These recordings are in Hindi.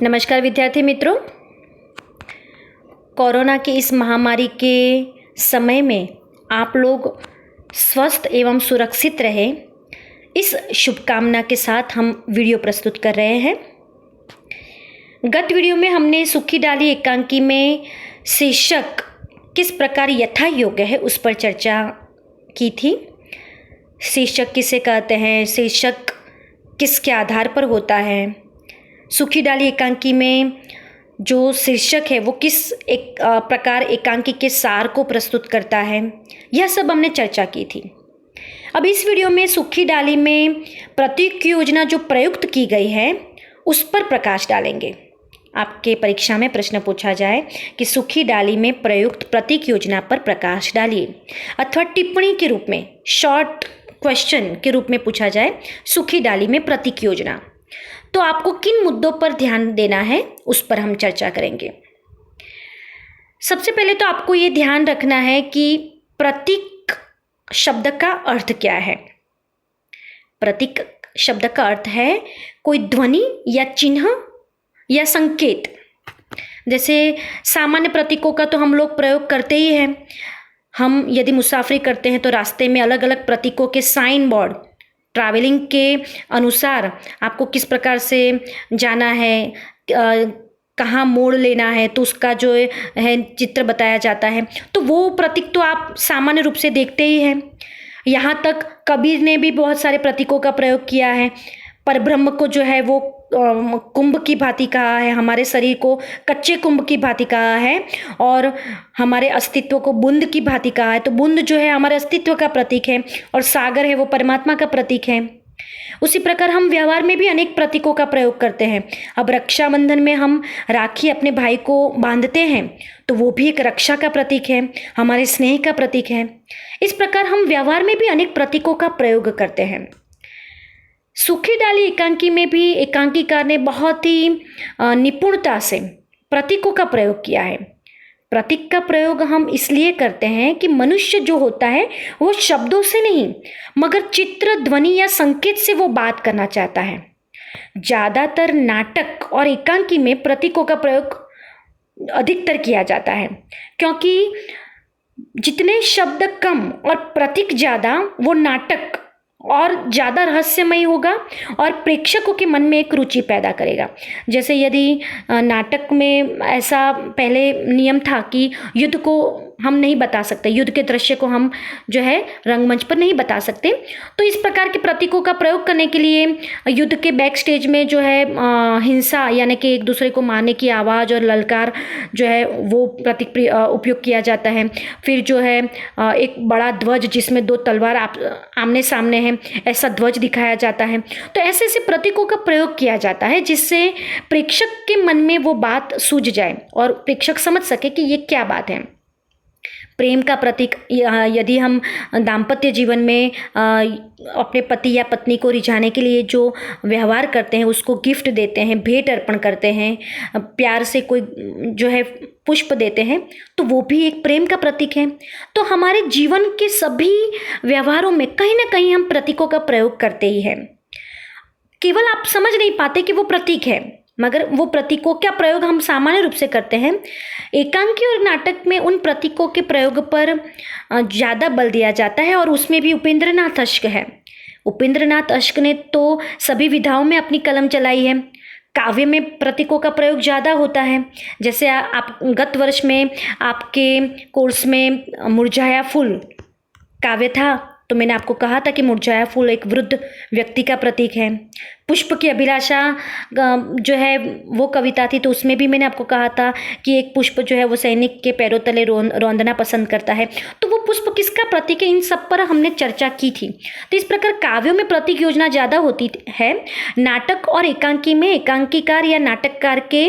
नमस्कार विद्यार्थी मित्रों। कोरोना की इस महामारी के समय में आप लोग स्वस्थ एवं सुरक्षित रहें, इस शुभकामना के साथ हम वीडियो प्रस्तुत कर रहे हैं। गत वीडियो में हमने सूखी डाली एकांकी में शीर्षक किस प्रकार यथा योग्य है उस पर चर्चा की थी। शीर्षक किसे कहते हैं, शीर्षक किसके आधार पर होता है, सूखी डाली एकांकी में जो शीर्षक है वो किस प्रकार एकांकी के सार को प्रस्तुत करता है, यह सब हमने चर्चा की थी। अब इस वीडियो में सूखी डाली में प्रतीक योजना जो प्रयुक्त की गई है उस पर प्रकाश डालेंगे। आपके परीक्षा में प्रश्न पूछा जाए कि सूखी डाली में प्रयुक्त प्रतीक योजना पर प्रकाश डालिए, अथवा टिप्पणी के रूप में शॉर्ट क्वेश्चन के रूप में पूछा जाए सूखी डाली में प्रतीक योजना, तो आपको किन मुद्दों पर ध्यान देना है उस पर हम चर्चा करेंगे। सबसे पहले तो आपको ये ध्यान रखना है कि प्रतीक शब्द का अर्थ क्या है। प्रतीक शब्द का अर्थ है कोई ध्वनि या चिन्ह या संकेत। जैसे सामान्य प्रतीकों का तो हम लोग प्रयोग करते ही हैं। हम यदि मुसाफरी करते हैं तो रास्ते में अलग अलग प्रतीकों के साइन बोर्ड, ट्रैवलिंग के अनुसार आपको किस प्रकार से जाना है, कहाँ मोड़ लेना है, तो उसका जो है चित्र बताया जाता है। तो वो प्रतीक तो आप सामान्य रूप से देखते ही हैं। यहाँ तक कबीर ने भी बहुत सारे प्रतीकों का प्रयोग किया है। परब्रह्म को जो है वो कुंभ की भांति कहा है, हमारे शरीर को कच्चे कुंभ की भांति कहा है, और हमारे अस्तित्व को बूंद की भांति कहा है। तो बूंद जो है हमारे अस्तित्व का प्रतीक है और सागर है वो परमात्मा का प्रतीक है। उसी प्रकार हम व्यवहार में भी अनेक प्रतीकों का प्रयोग करते हैं। अब रक्षाबंधन में हम राखी अपने भाई को बांधते हैं तो वो भी एक रक्षा का प्रतीक है, हमारे स्नेह का प्रतीक है। इस प्रकार हम व्यवहार में भी अनेक प्रतीकों का प्रयोग करते हैं। सूखी डाली एकांकी में भी एकांकीकार ने बहुत ही निपुणता से प्रतीकों का प्रयोग किया है। प्रतीक का प्रयोग हम इसलिए करते हैं कि मनुष्य जो होता है वो शब्दों से नहीं मगर चित्र, ध्वनि या संकेत से वो बात करना चाहता है। ज़्यादातर नाटक और एकांकी में प्रतीकों का प्रयोग अधिकतर किया जाता है, क्योंकि जितने शब्द कम और प्रतीक ज़्यादा वो नाटक और ज़्यादा रहस्यमय होगा और प्रेक्षकों के मन में एक रुचि पैदा करेगा। जैसे यदि नाटक में ऐसा पहले नियम था कि युद्ध को हम नहीं बता सकते, युद्ध के दृश्य को हम जो है रंगमंच पर नहीं बता सकते, तो इस प्रकार के प्रतीकों का प्रयोग करने के लिए युद्ध के बैक स्टेज में जो है हिंसा यानी कि एक दूसरे को मारने की आवाज़ और ललकार जो है वो प्रतीक उपयोग किया जाता है। फिर जो है एक बड़ा ध्वज जिसमें दो तलवार आमने सामने हैं, ऐसा ध्वज दिखाया जाता है। तो ऐसे ऐसे प्रतीकों का प्रयोग किया जाता है जिससे प्रेक्षक के मन में वो बात सूझ जाए और प्रेक्षक समझ सके कि ये क्या बात है। प्रेम का प्रतीक, यदि हम दाम्पत्य जीवन में अपने पति या पत्नी को रिझाने के लिए जो व्यवहार करते हैं, उसको गिफ्ट देते हैं, भेंट अर्पण करते हैं, प्यार से कोई जो है पुष्प देते हैं, तो वो भी एक प्रेम का प्रतीक है। तो हमारे जीवन के सभी व्यवहारों में कहीं ना कहीं हम प्रतीकों का प्रयोग करते ही हैं। केवल आप समझ नहीं पाते कि वो प्रतीक है, मगर वो प्रतीकों का प्रयोग हम सामान्य रूप से करते हैं। एकांकी और नाटक में उन प्रतीकों के प्रयोग पर ज़्यादा बल दिया जाता है और उसमें भी उपेंद्रनाथ अश्क है। उपेंद्रनाथ अश्क ने तो सभी विधाओं में अपनी कलम चलाई है। काव्य में प्रतीकों का प्रयोग ज़्यादा होता है। जैसे आप गत वर्ष में आपके कोर्स में मुरझाया फूल काव्य था, तो मैंने आपको कहा था कि मुरझाया फूल एक वृद्ध व्यक्ति का प्रतीक है। पुष्प की अभिलाषा जो है वो कविता थी, तो उसमें भी मैंने आपको कहा था कि एक पुष्प जो है वो सैनिक के पैरों तले रौंदना पसंद करता है, तो वो पुष्प किसका प्रतीक है, इन सब पर हमने चर्चा की थी। तो इस प्रकार काव्यों में प्रतीक योजना ज़्यादा होती है। नाटक और एकांकी में एकांकीकार या नाटककार के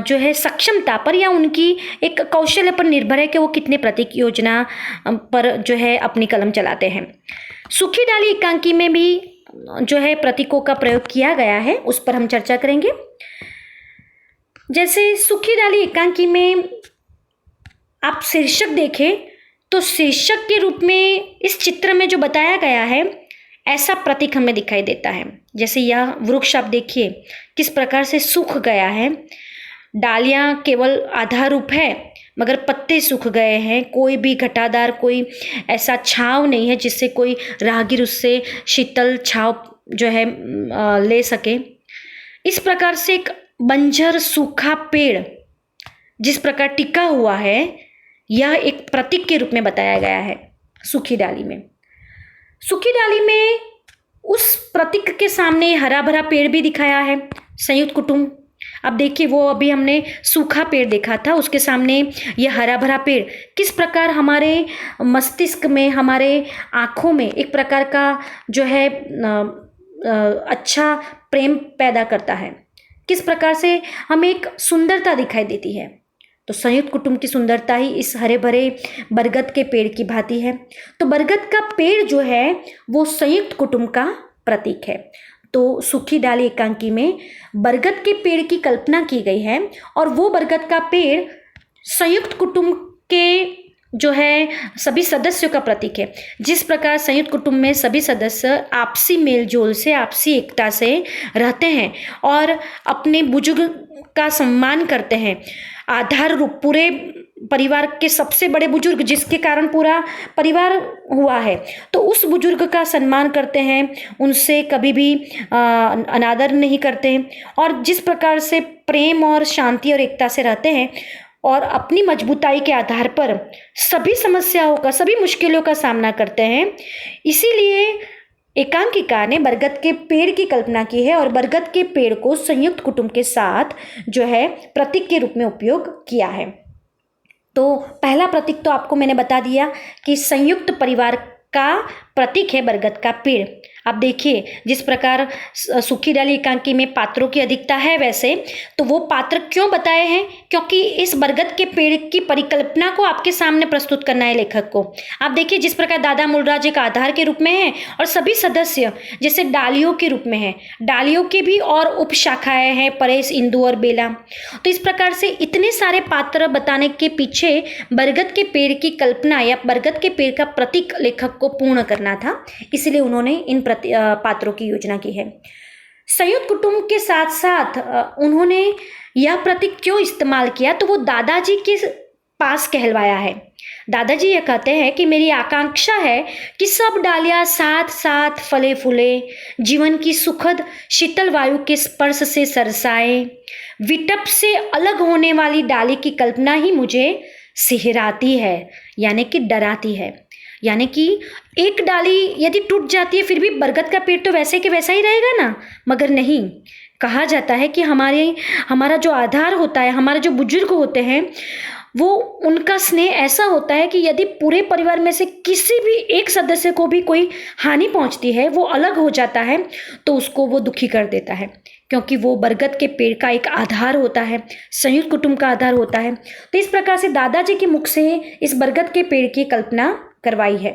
जो है सक्षमता पर या उनकी एक कौशल्य पर निर्भर है कि वो कितने प्रतीक योजना पर जो है अपनी कलम चलाते हैं। सूखी डाली एकांकी में भी जो है प्रतीकों का प्रयोग किया गया है, उस पर हम चर्चा करेंगे। जैसे सूखी डाली एकांकी में आप शीर्षक देखें तो शीर्षक के रूप में इस चित्र में जो बताया गया है ऐसा प्रतीक हमें दिखाई देता है। जैसे यह वृक्ष आप देखिए किस प्रकार से सूख गया है, डालियां केवल आधार रूप है मगर पत्ते सूख गए हैं, कोई भी घटादार कोई ऐसा छांव नहीं है जिससे कोई राहगीर उससे शीतल छांव जो है ले सके। इस प्रकार से एक बंजर सूखा पेड़ जिस प्रकार टिका हुआ है, यह एक प्रतीक के रूप में बताया गया है सूखी डाली में। सूखी डाली में उस प्रतीक के सामने हरा भरा पेड़ भी दिखाया है, संयुक्त कुटुंब। अब देखिए वो अभी हमने सूखा पेड़ देखा था, उसके सामने यह हरा भरा पेड़ किस प्रकार हमारे मस्तिष्क में, हमारे आँखों में एक प्रकार का जो है अच्छा प्रेम पैदा करता है, किस प्रकार से हमें एक सुंदरता दिखाई देती है। तो संयुक्त कुटुंब की सुंदरता ही इस हरे भरे बरगद के पेड़ की भांति है। तो बरगद का पेड़ जो है वो संयुक्त कुटुंब का प्रतीक है। तो सूखी डाली एकांकी में बरगद के पेड़ की कल्पना की गई है और वो बरगद का पेड़ संयुक्त कुटुंब के जो है सभी सदस्यों का प्रतीक है। जिस प्रकार संयुक्त कुटुंब में सभी सदस्य आपसी मेलजोल से, आपसी एकता से रहते हैं और अपने बुजुर्ग का सम्मान करते हैं, आधार रूप पूरे परिवार के सबसे बड़े बुजुर्ग जिसके कारण पूरा परिवार हुआ है, तो उस बुजुर्ग का सम्मान करते हैं, उनसे कभी भी अनादर नहीं करते और जिस प्रकार से प्रेम और शांति और एकता से रहते हैं और अपनी मजबूताई के आधार पर सभी समस्याओं का, सभी मुश्किलों का सामना करते हैं। इसीलिए एकांकिका ने बरगद के पेड़ की कल्पना की है और बरगद के पेड़ को संयुक्त कुटुंब के साथ जो है प्रतीक के रूप में उपयोग किया है। तो पहला प्रतीक तो आपको मैंने बता दिया कि संयुक्त परिवार का प्रतीक है बरगद का पेड़। आप देखिए जिस प्रकार सूखी डाली एकांकी में पात्रों की अधिकता है, वैसे तो वो पात्र क्यों बताए हैं, क्योंकि इस बरगद के पेड़ की परिकल्पना को आपके सामने प्रस्तुत करना है लेखक को। आप देखिए जिस प्रकार दादा मूलराज एक आधार के रूप में है और सभी सदस्य जैसे डालियों के रूप में है, डालियों की भी और उप शाखाएं हैं, परेश, इंदु और बेला। तो इस प्रकार से इतने सारे पात्र बताने के पीछे बरगद के पेड़ की कल्पना या बरगद के पेड़ का प्रतीक लेखक को पूर्ण करना था, इसलिए उन्होंने इन पात्रों की योजना की है। संयुक्त कुटुंब के साथ साथ उन्होंने यह प्रतीक क्यों इस्तेमाल किया, तो वो दादाजी के पास कहलवाया है। दादाजी ये कहते हैं कि मेरी आकांक्षा है कि सब डालियां साथ साथ फले फूले, जीवन की सुखद शीतल वायु के स्पर्श से सरसाए। विटप से अलग होने वाली डाली की कल्पना ही मुझे सिहराती है, यानी कि डराती है। यानी कि एक डाली यदि टूट जाती है फिर भी बरगद का पेड़ तो वैसे के वैसा ही रहेगा ना, मगर नहीं, कहा जाता है कि हमारा जो आधार होता है, हमारे जो बुजुर्ग होते हैं, वो उनका स्नेह ऐसा होता है कि यदि पूरे परिवार में से किसी भी एक सदस्य को भी कोई हानि पहुंचती है, वो अलग हो जाता है, तो उसको वो दुखी कर देता है, क्योंकि वो बरगद के पेड़ का एक आधार होता है, संयुक्त कुटुंब का आधार होता है। तो इस प्रकार से दादाजी के मुख से इस बरगद के पेड़ की कल्पना करवाई है।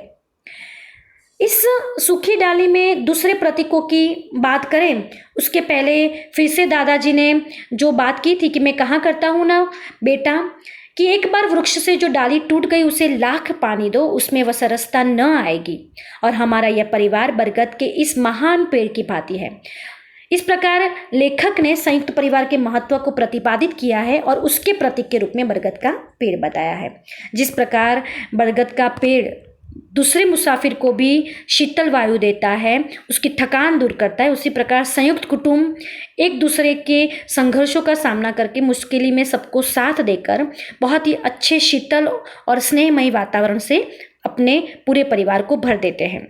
इस सूखी डाली में दूसरे प्रतीकों की बात करें उसके पहले फिर से दादाजी ने जो बात की थी कि मैं कहा करता हूँ ना बेटा कि एक बार वृक्ष से जो डाली टूट गई उसे लाख पानी दो, उसमें वह सरसता न आएगी। और हमारा यह परिवार बरगद के इस महान पेड़ की भांति है। इस प्रकार लेखक ने संयुक्त परिवार के महत्व को प्रतिपादित किया है और उसके प्रतीक के रूप में बरगद का पेड़ बताया है। जिस प्रकार बरगद का पेड़ दूसरे मुसाफिर को भी शीतल वायु देता है, उसकी थकान दूर करता है, उसी प्रकार संयुक्त कुटुंब एक दूसरे के संघर्षों का सामना करके मुश्किल में सबको साथ देकर बहुत ही अच्छे शीतल और स्नेहमयी वातावरण से अपने पूरे परिवार को भर देते हैं।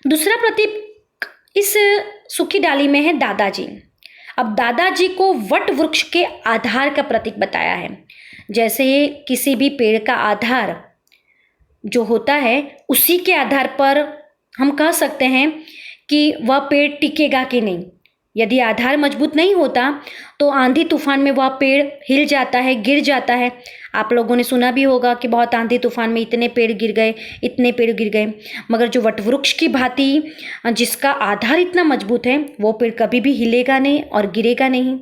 दूसरा प्रतीक इस सूखी डाली में है दादाजी। अब दादाजी को वट वृक्ष के आधार का प्रतीक बताया है। जैसे किसी भी पेड़ का आधार जो होता है उसी के आधार पर हम कह सकते हैं कि वह पेड़ टिकेगा कि नहीं। यदि आधार मजबूत नहीं होता तो आंधी तूफान में वह पेड़ हिल जाता है, गिर जाता है। आप लोगों ने सुना भी होगा कि बहुत आंधी तूफान में इतने पेड़ गिर गए, इतने पेड़ गिर गए। मगर जो वटवृक्ष की भांति जिसका आधार इतना मजबूत है वो पेड़ कभी भी हिलेगा नहीं और गिरेगा नहीं।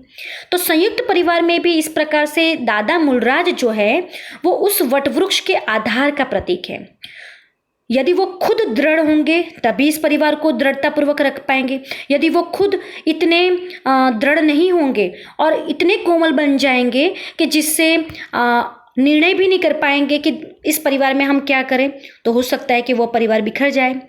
तो संयुक्त परिवार में भी इस प्रकार से दादा मूलराज जो है वो उस वटवृक्ष के आधार का प्रतीक है। यदि वो खुद दृढ़ होंगे तभी इस परिवार को दृढ़तापूर्वक रख पाएंगे। यदि वो खुद इतने दृढ़ नहीं होंगे और इतने कोमल बन जाएंगे कि जिससे निर्णय भी नहीं कर पाएंगे कि इस परिवार में हम क्या करें, तो हो सकता है कि वो परिवार बिखर जाए।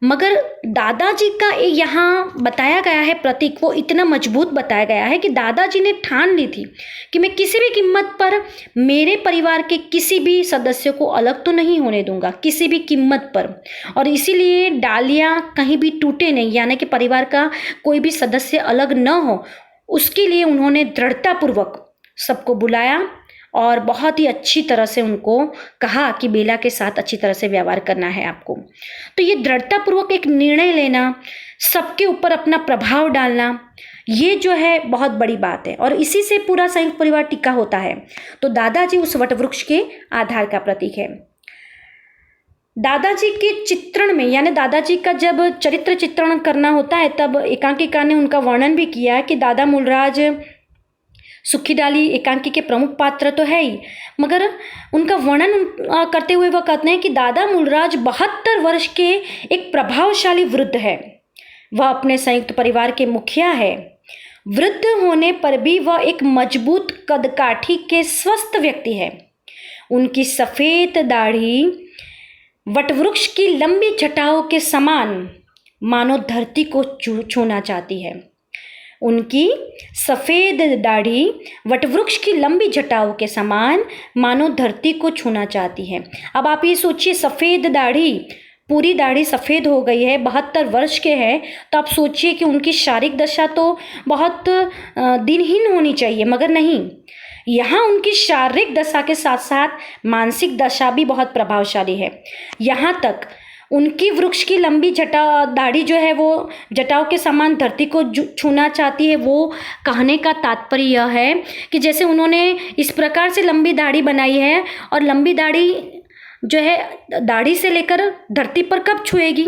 मगर दादाजी का यहाँ बताया गया है प्रतीक, वो इतना मजबूत बताया गया है कि दादाजी ने ठान ली थी कि मैं किसी भी कीमत पर मेरे परिवार के किसी भी सदस्य को अलग तो नहीं होने दूंगा, किसी भी कीमत पर। और इसीलिए डालियाँ कहीं भी टूटे नहीं, यानी कि परिवार का कोई भी सदस्य अलग न हो, उसके लिए उन्होंने दृढ़तापूर्वक सबको बुलाया और बहुत ही अच्छी तरह से उनको कहा कि बेला के साथ अच्छी तरह से व्यवहार करना है आपको। तो ये दृढ़तापूर्वक एक निर्णय लेना, सबके ऊपर अपना प्रभाव डालना, ये जो है बहुत बड़ी बात है और इसी से पूरा संयुक्त परिवार टिका होता है। तो दादाजी उस वटवृक्ष के आधार का प्रतीक है। दादाजी के चित्रण में, यानी दादाजी का जब चरित्र चित्रण करना होता है, तब एकांकिका ने उनका वर्णन भी किया है कि दादा मूलराज सुखी डाली एकांकी के प्रमुख पात्र तो है ही, मगर उनका वर्णन करते हुए वह कहते हैं कि दादा मूलराज 72 वर्ष के एक प्रभावशाली वृद्ध है। वह अपने संयुक्त परिवार के मुखिया है। वृद्ध होने पर भी वह एक मजबूत कदकाठी के स्वस्थ व्यक्ति है। उनकी सफ़ेद दाढ़ी वटवृक्ष की लंबी जटाओं के समान मानो धरती को छूना चाहती है। उनकी सफ़ेद दाढ़ी वटवृक्ष की लंबी जटाओं के समान मानो धरती को छूना चाहती है। अब आप ये सोचिए, सफ़ेद दाढ़ी, पूरी दाढ़ी सफ़ेद हो गई है, 72 वर्ष के हैं, तो आप सोचिए कि उनकी शारीरिक दशा तो बहुत दिनहीन होनी चाहिए, मगर नहीं, यहाँ उनकी शारीरिक दशा के साथ साथ मानसिक दशा भी बहुत प्रभावशाली है। यहाँ तक उनकी वृक्ष की लंबी दाढ़ी जो है वो जटाओं के समान धरती को छूना चाहती है। वो कहने का तात्पर्य यह है कि जैसे उन्होंने इस प्रकार से लंबी दाढ़ी बनाई है, और लंबी दाढ़ी जो है दाढ़ी से लेकर धरती पर कब छुएगी,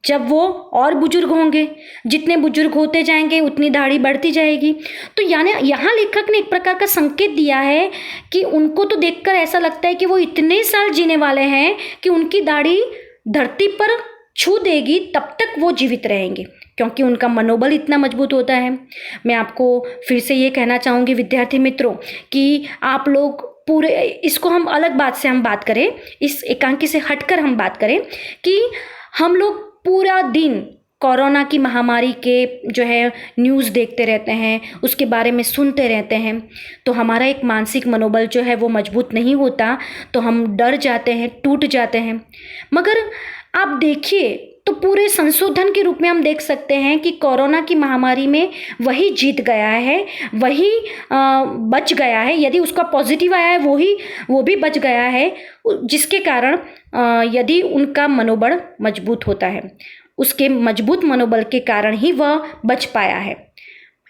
जब वो और बुजुर्ग होंगे। जितने बुजुर्ग होते जाएंगे उतनी दाढ़ी बढ़ती जाएगी। तो यानी यहाँ लेखक ने एक प्रकार का संकेत दिया है कि उनको तो देखकर ऐसा लगता है कि वो इतने साल जीने वाले हैं कि उनकी दाढ़ी धरती पर छू देगी, तब तक वो जीवित रहेंगे, क्योंकि उनका मनोबल इतना मजबूत होता है। मैं आपको फिर से ये कहना चाहूँगी विद्यार्थी मित्रों कि आप लोग पूरे इसको हम अलग बात से हम बात करें, इस एकांकी से हटकर हम बात करें कि हम लोग पूरा दिन कोरोना की महामारी के जो है न्यूज़ देखते रहते हैं, उसके बारे में सुनते रहते हैं, तो हमारा एक मानसिक मनोबल जो है वो मजबूत नहीं होता, तो हम डर जाते हैं, टूट जाते हैं। मगर आप देखिए तो पूरे संशोधन के रूप में हम देख सकते हैं कि कोरोना की महामारी में वही जीत गया है, वही बच गया है। यदि उसका पॉजिटिव आया है वो भी बच गया है, जिसके कारण यदि उनका मनोबल मजबूत होता है, उसके मजबूत मनोबल के कारण ही वह बच पाया है।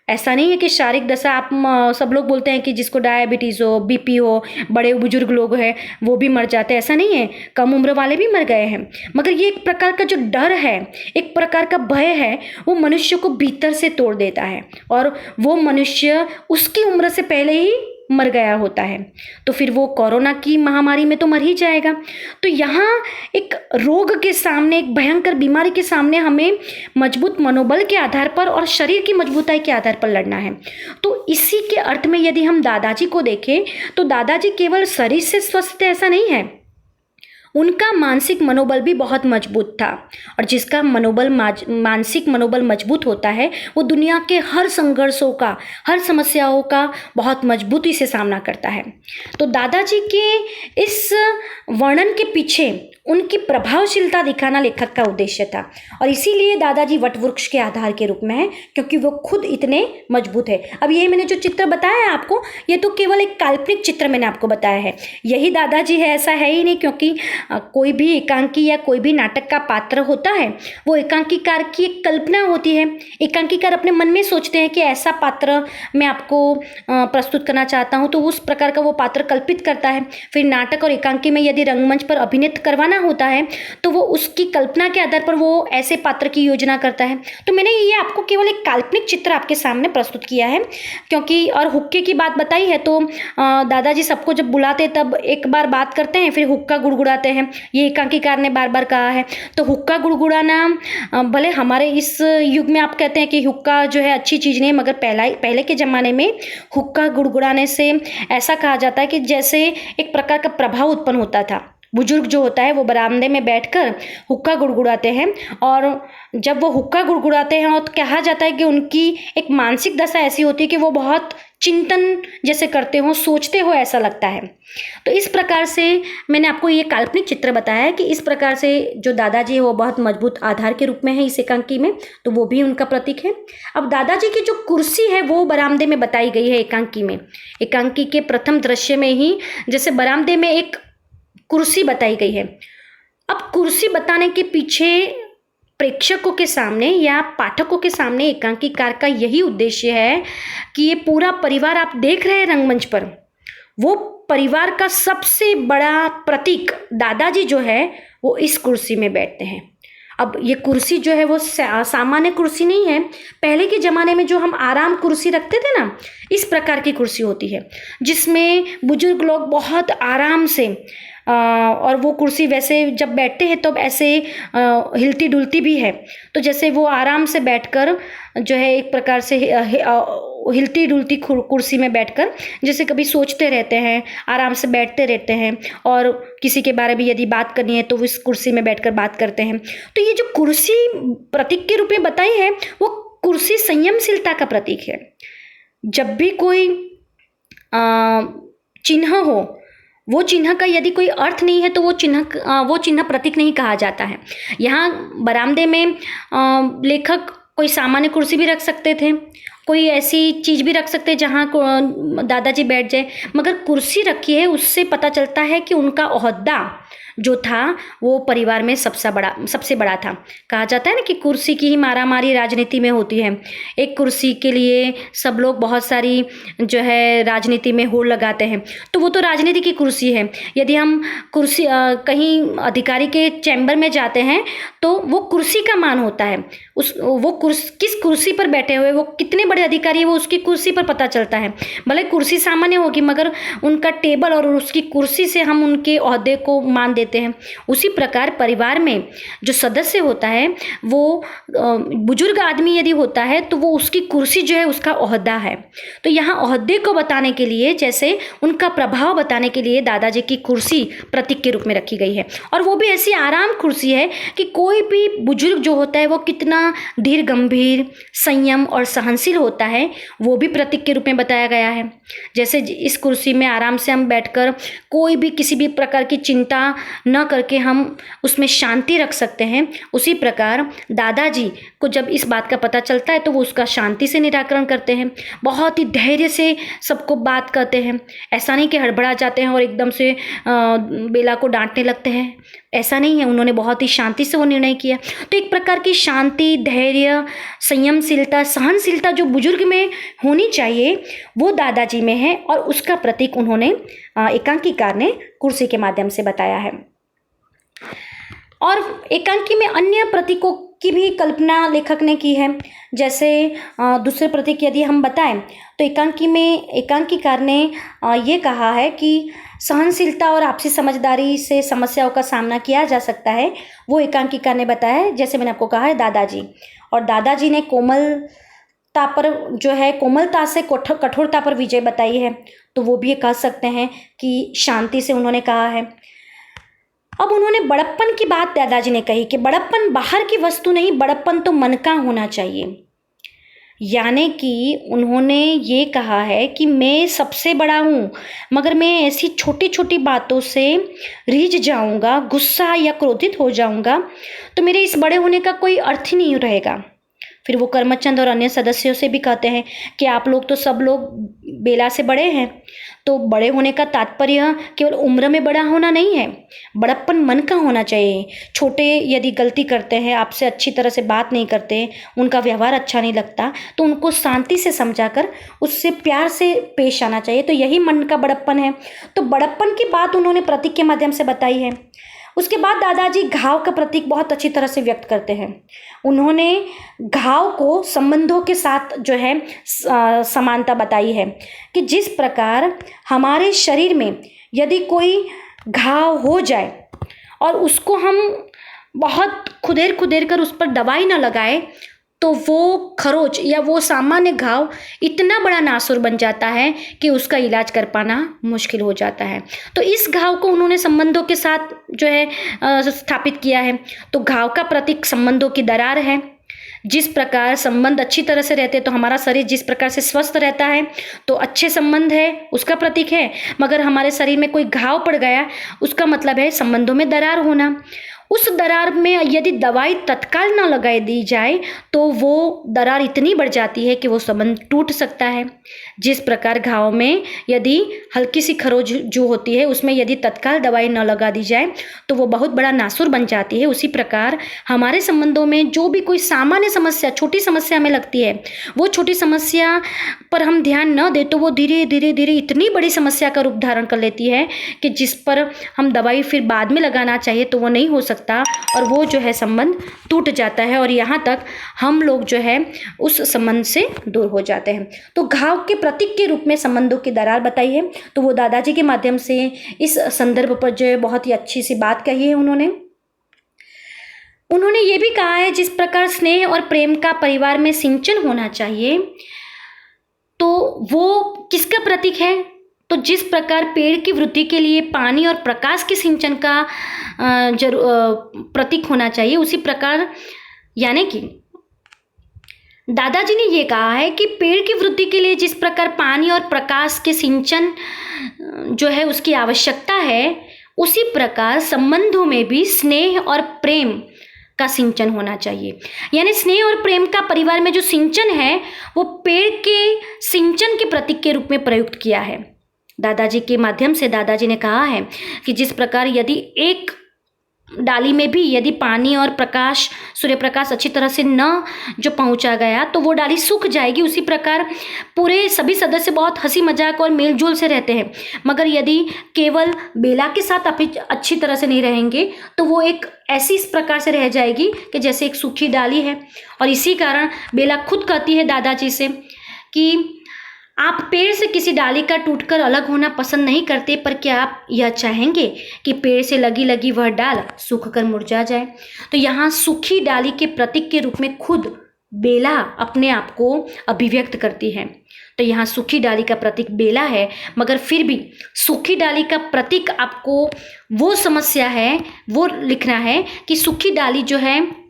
ऐसा नहीं है कि शारीरिक दशा, आप सब लोग बोलते हैं कि जिसको डायबिटीज़ हो, बीपी हो, बड़े बुजुर्ग लोग हैं वो भी मर जाते हैं, ऐसा नहीं है, कम उम्र वाले भी मर गए हैं। मगर ये एक प्रकार का जो डर है, एक प्रकार का भय है, वो मनुष्य को भीतर से तोड़ देता है और वो मनुष्य उसकी उम्र से पहले ही मर गया होता है, तो फिर वो कोरोना की महामारी में तो मर ही जाएगा। तो यहाँ एक रोग के सामने, एक भयंकर बीमारी के सामने हमें मजबूत मनोबल के आधार पर और शरीर की मजबूताई के आधार पर लड़ना है। तो इसी के अर्थ में यदि हम दादाजी को देखें तो दादाजी केवल शरीर से स्वस्थ थे ऐसा नहीं है, उनका मानसिक मनोबल भी बहुत मजबूत था। और जिसका मानसिक मनोबल मजबूत होता है वो दुनिया के हर संघर्षों का, हर समस्याओं का बहुत मजबूती से सामना करता है। तो दादाजी के इस वर्णन के पीछे उनकी प्रभावशीलता दिखाना लेखक का उद्देश्य था, और इसीलिए दादाजी वटवृक्ष के आधार के रूप में है, क्योंकि वो खुद इतने मजबूत है। अब ये मैंने जो चित्र बताया है आपको, ये तो केवल एक काल्पनिक चित्र मैंने आपको बताया है, यही दादाजी है ऐसा है ही नहीं, क्योंकि कोई भी एकांकी या कोई भी नाटक का पात्र होता है वो एकांकीकार की एक कल्पना होती है। एकांकीकार अपने मन में सोचते हैं कि ऐसा पात्र मैं आपको प्रस्तुत करना चाहता हूँ, तो उस प्रकार का वो पात्र कल्पित करता है। फिर नाटक और एकांकी में यदि रंगमंच पर अभिनय करवाना होता है तो वो उसकी कल्पना के आधार पर वो ऐसे पात्र की योजना करता है। तो मैंने ये आपको केवल एक काल्पनिक चित्र आपके सामने प्रस्तुत किया है, क्योंकि और हुक्के की बात बताई है, तो दादाजी सबको जब बुलाते तब एक बार बात करते हैं, फिर हुक्का गुड़गुड़ाते हैं, ये एकांकीकार ने बार बार कहा है। तो हुक्का गुड़गुड़ाना भले हमारे इस युग में आप कहते हैं कि हुक्का जो है अच्छी चीज़ नहीं, मगर पहले के ज़माने में हुक्का गुड़गुड़ाने से ऐसा कहा जाता है कि जैसे एक प्रकार का प्रभाव उत्पन्न होता था। बुजुर्ग जो होता है वो बरामदे में बैठकर हुक्का गुड़गुड़ाते हैं, और जब वो हुक्का गुड़गुड़ाते हैं तो कहा जाता है कि उनकी एक मानसिक दशा ऐसी होती है कि वो बहुत चिंतन जैसे करते हो, सोचते हो, ऐसा लगता है। तो इस प्रकार से मैंने आपको ये काल्पनिक चित्र बताया है कि इस प्रकार से जो दादाजी है वो बहुत मजबूत आधार के रूप में है इस एकांकी में, तो वो भी उनका प्रतीक है। अब दादाजी की जो कुर्सी है वो बरामदे में बताई गई है एकांकी में। एकांकी के प्रथम दृश्य में ही जैसे बरामदे में एक कुर्सी बताई गई है। अब कुर्सी बताने के पीछे प्रेक्षकों के सामने या पाठकों के सामने एकांकीकार का यही उद्देश्य है कि ये पूरा परिवार आप देख रहे हैं रंगमंच पर, वो परिवार का सबसे बड़ा प्रतीक दादाजी जो है वो इस कुर्सी में बैठते हैं। अब ये कुर्सी जो है वो सामान्य कुर्सी नहीं है। पहले के ज़माने में जो हम आराम कुर्सी रखते थे ना, इस प्रकार की कुर्सी होती है जिसमें बुजुर्ग लोग बहुत आराम से और वो कुर्सी वैसे जब बैठते हैं तो ऐसे हिलती डुलती भी है, तो जैसे वो आराम से बैठकर जो है एक प्रकार से हिलती डुलती कुर्सी में बैठकर जैसे कभी सोचते रहते हैं, आराम से बैठते रहते हैं, और किसी के बारे में यदि बात करनी है तो वो इस कुर्सी में बैठकर बात करते हैं। तो ये जो कुर्सी प्रतीक के रूप में बताई है वो कुर्सी संयमशीलता का प्रतीक है। जब भी कोई चिन्ह हो, वो चिन्ह का यदि कोई अर्थ नहीं है तो वो चिन्ह प्रतीक नहीं कहा जाता है। यहाँ बरामदे में लेखक कोई सामान्य कुर्सी भी रख सकते थे, कोई ऐसी चीज़ भी रख सकते जहाँ दादाजी बैठ जाए, मगर कुर्सी रखी है उससे पता चलता है कि उनका ओहद्दा जो था वो परिवार में सबसे बड़ा था। कहा जाता है ना कि कुर्सी की ही मारामारी राजनीति में होती है। एक कुर्सी के लिए सब लोग बहुत सारी जो है राजनीति में होड़ लगाते हैं, तो वो तो राजनीति की कुर्सी है। यदि हम कुर्सी कहीं अधिकारी के चैम्बर में जाते हैं तो वो कुर्सी का मान होता है, किस कुर्सी पर बैठे हुए, वो कितने बड़े अधिकारी है वो उसकी कुर्सी पर पता चलता है। भले कुर्सी सामान्य होगी मगर उनका टेबल और उसकी कुर्सी से हम उनके ओहदे को मान देते हैं। उसी प्रकार परिवार में जो सदस्य होता है वो बुजुर्ग आदमी यदि होता है तो वो उसकी कुर्सी जो है उसका ओहदा है। तो यहाँ ओहदे को बताने के लिए, जैसे उनका प्रभाव बताने के लिए दादाजी की कुर्सी प्रतीक के रूप में रखी गई है, और वो भी ऐसी आराम कुर्सी है कि कोई भी बुजुर्ग जो होता है वो कितना धीर गंभीर, संयम और सहनशील होता है वो भी प्रतीक के रूप में बताया गया है। जैसे इस कुर्सी में आराम से हम बैठकर कोई भी किसी भी प्रकार की चिंता न करके हम उसमें शांति रख सकते हैं, उसी प्रकार दादाजी को जब इस बात का पता चलता है तो वो उसका शांति से निराकरण करते हैं, बहुत ही धैर्य से सबको बात करते हैं। ऐसा नहीं कि हड़बड़ा जाते हैं और एकदम से बेला को डांटने लगते हैं, ऐसा नहीं है। उन्होंने बहुत ही शांति से वो निर्णय किया। तो एक प्रकार की शांति, धैर्य, संयमशीलता, सहनशीलता जो बुजुर्ग में होनी चाहिए वो दादाजी में है, और उसका प्रतीक उन्होंने एकांकीकार ने कुर्सी के माध्यम से बताया है। और एकांकी में अन्य प्रतीकों की भी कल्पना लेखक ने की है। जैसे दूसरे प्रतीक यदि हम बताएं तो एकांकीकार ने ये कहा है कि सहनशीलता और आपसी समझदारी से समस्याओं का सामना किया जा सकता है, वो एकांकीकार ने बताया है। जैसे मैंने आपको कहा है दादाजी, और दादाजी ने कोमलता से कठोरता पर विजय बताई है, तो वो भी ये कह सकते हैं कि शांति से उन्होंने कहा है। अब उन्होंने बड़प्पन की बात दादाजी ने कही कि बड़प्पन बाहर की वस्तु नहीं, बड़प्पन तो मन का होना चाहिए। यानी कि उन्होंने ये कहा है कि मैं सबसे बड़ा हूँ, मगर मैं ऐसी छोटी छोटी बातों से रीझ जाऊँगा, गुस्सा या क्रोधित हो जाऊँगा, तो मेरे इस बड़े होने का कोई अर्थ ही नहीं रहेगा। फिर वो करमचंद और अन्य सदस्यों से भी कहते हैं कि आप लोग तो सब लोग बेला से बड़े हैं, तो बड़े होने का तात्पर्य केवल उम्र में बड़ा होना नहीं है, बड़प्पन मन का होना चाहिए। छोटे यदि गलती करते हैं, आपसे अच्छी तरह से बात नहीं करते, उनका व्यवहार अच्छा नहीं लगता, तो उनको शांति से समझाकर उससे प्यार से पेश आना चाहिए, तो यही मन का बड़प्पन है। तो बड़प्पन की बात उन्होंने प्रतीक के माध्यम से बताई है। उसके बाद दादाजी घाव का प्रतीक बहुत अच्छी तरह से व्यक्त करते हैं। उन्होंने घाव को संबंधों के साथ जो है समानता बताई है कि जिस प्रकार हमारे शरीर में यदि कोई घाव हो जाए और उसको हम बहुत खुदेर खुदेर कर उस पर दवाई ना लगाए तो वो खरोच या वो सामान्य घाव इतना बड़ा नासुर बन जाता है कि उसका इलाज कर पाना मुश्किल हो जाता है। तो इस घाव को उन्होंने संबंधों के साथ जो है स्थापित किया है। तो घाव का प्रतीक संबंधों की दरार है। जिस प्रकार संबंध अच्छी तरह से रहते हैं तो हमारा शरीर जिस प्रकार से स्वस्थ रहता है तो अच्छे संबंध है उसका प्रतीक है, मगर हमारे शरीर में कोई घाव पड़ गया उसका मतलब है संबंधों में दरार होना। उस दरार में यदि दवाई तत्काल ना लगाई दी जाए तो वो दरार इतनी बढ़ जाती है कि वो संबंध टूट सकता है। जिस प्रकार घाव में यदि हल्की सी खरोच जो होती है उसमें यदि तत्काल दवाई न लगा दी जाए तो वो बहुत बड़ा नासुर बन जाती है, उसी प्रकार हमारे संबंधों में जो भी कोई सामान्य समस्या, छोटी समस्या हमें लगती है, वो छोटी समस्या पर हम ध्यान न दें तो वो धीरे धीरे धीरे इतनी बड़ी समस्या का रूप धारण कर लेती है कि जिस पर हम दवाई फिर बाद में लगाना चाहिए तो वो नहीं हो सकता और वो जो है संबंध टूट जाता है और यहाँ तक हम लोग जो है उस संबंध से दूर हो जाते हैं। तो घाव के प्रतीक के रूप में संबंधों की दरार बताई है। तो वो दादाजी के माध्यम से इस संदर्भ पर जो है बहुत ही अच्छी सी बात कही है। उन्होंने ये भी कहा है जिस प्रकार स्नेह और प्रेम का परिवार में सिंचन होना चाहिए तो वो किसका प्रतीक है? तो जिस प्रकार पेड़ की वृद्धि के लिए पानी और प्रकाश के सिंचन का प्रतीक होना चाहिए, उसी प्रकार यानी कि दादाजी ने ये कहा है कि पेड़ की वृद्धि के लिए जिस प्रकार पानी और प्रकाश के सिंचन जो है उसकी आवश्यकता है, उसी प्रकार संबंधों में भी स्नेह और प्रेम का सिंचन होना चाहिए। यानी स्नेह और प्रेम का परिवार में जो सिंचन है वो पेड़ के सिंचन के प्रतीक के रूप में प्रयुक्त किया है। दादाजी के माध्यम से दादाजी ने कहा है कि जिस प्रकार यदि एक डाली में भी यदि पानी और प्रकाश, सूर्य प्रकाश अच्छी तरह से न जो पहुंचा गया तो वो डाली सूख जाएगी, उसी प्रकार पूरे सभी सदस्य बहुत हंसी मजाक और मेलजोल से रहते हैं, मगर यदि केवल बेला के साथ अच्छी तरह से नहीं रहेंगे तो वो एक ऐसी इस प्रकार से रह जाएगी कि जैसे एक सूखी डाली है। और इसी कारण बेला खुद कहती है दादाजी से कि आप पेड़ से किसी डाली का टूटकर अलग होना पसंद नहीं करते, पर क्या आप यह चाहेंगे कि पेड़ से लगी लगी वह डाल सूख कर मुरझा जाए? तो यहाँ सूखी डाली के प्रतीक के रूप में खुद बेला अपने आप को अभिव्यक्त करती है। तो यहाँ सूखी डाली का प्रतीक बेला है, मगर फिर भी सूखी डाली का प्रतीक आपको वो समस्या है वो लिखना है कि सूखी डाली जो है,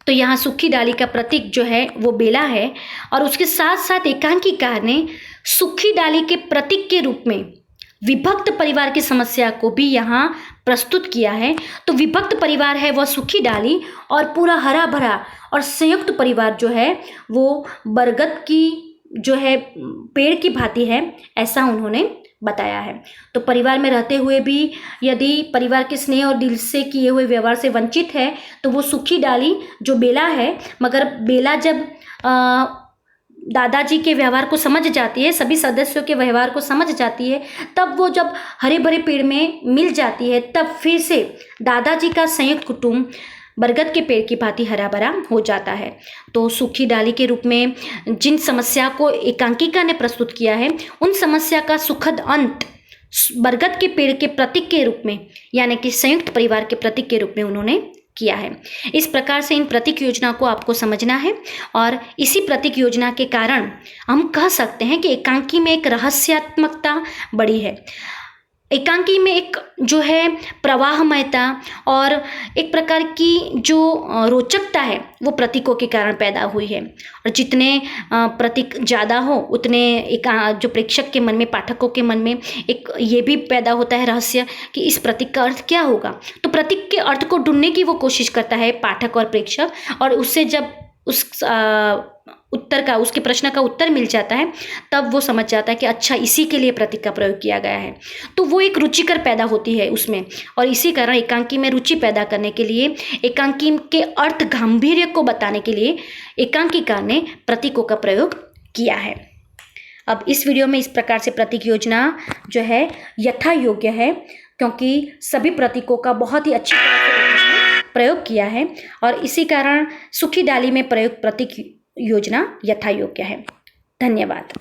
तो यहाँ सूखी डाली का प्रतीक जो है वो बेला है। और उसके साथ साथ एकांकीकार ने सूखी डाली के प्रतीक के रूप में विभक्त परिवार की समस्या को भी यहाँ प्रस्तुत किया है। तो विभक्त परिवार है वह सूखी डाली और पूरा हरा भरा और संयुक्त परिवार जो है वो बरगद की जो है पेड़ की भांति है, ऐसा उन्होंने बताया है। तो परिवार में रहते हुए भी यदि परिवार के स्नेह और दिल से किए हुए व्यवहार से वंचित है तो वो सूखी डाली जो बेला है, मगर बेला जब दादाजी के व्यवहार को समझ जाती है, सभी सदस्यों के व्यवहार को समझ जाती है, तब वो जब हरे भरे पेड़ में मिल जाती है तब फिर से दादाजी का संयुक्त कुटुंब बरगद के पेड़ की भांति हरा भरा हो जाता है। तो सूखी डाली के रूप में जिन समस्या को एकांकिका ने प्रस्तुत किया है उन समस्या का सुखद अंत बरगद के पेड़ के प्रतीक के रूप में यानी कि संयुक्त परिवार के प्रतीक के रूप में उन्होंने किया है। इस प्रकार से इन प्रतीक योजना को आपको समझना है और इसी प्रतीक योजना के कारण हम कह सकते हैं कि एकांकी में एक रहस्यात्मकता बड़ी है। एकांकी में एक जो है प्रवाहमयता और एक प्रकार की जो रोचकता है वो प्रतीकों के कारण पैदा हुई है। और जितने प्रतीक ज़्यादा हो उतने एक जो प्रेक्षक के मन में, पाठकों के मन में एक ये भी पैदा होता है रहस्य कि इस प्रतीक का अर्थ क्या होगा। तो प्रतीक के अर्थ को ढूंढने की वो कोशिश करता है पाठक और प्रेक्षक, और उससे जब उस उत्तर का, उसके प्रश्न का उत्तर मिल जाता है तब वो समझ जाता है कि अच्छा इसी के लिए प्रतीक का प्रयोग किया गया है। तो वो एक रुचिकर पैदा होती है उसमें, और इसी कारण एकांकी में रुचि पैदा करने के लिए, एकांकी के अर्थ गांभीर्य को बताने के लिए एकांकिका ने प्रतीकों का प्रयोग किया है। अब इस वीडियो में इस प्रकार से प्रतीक योजना जो है यथा योग्य है, क्योंकि सभी प्रतीकों का बहुत ही अच्छी तरह से प्रयोग किया है और इसी कारण सूखी डाली में प्रयुक्त प्रतीक योजना यथा योग्य है। धन्यवाद।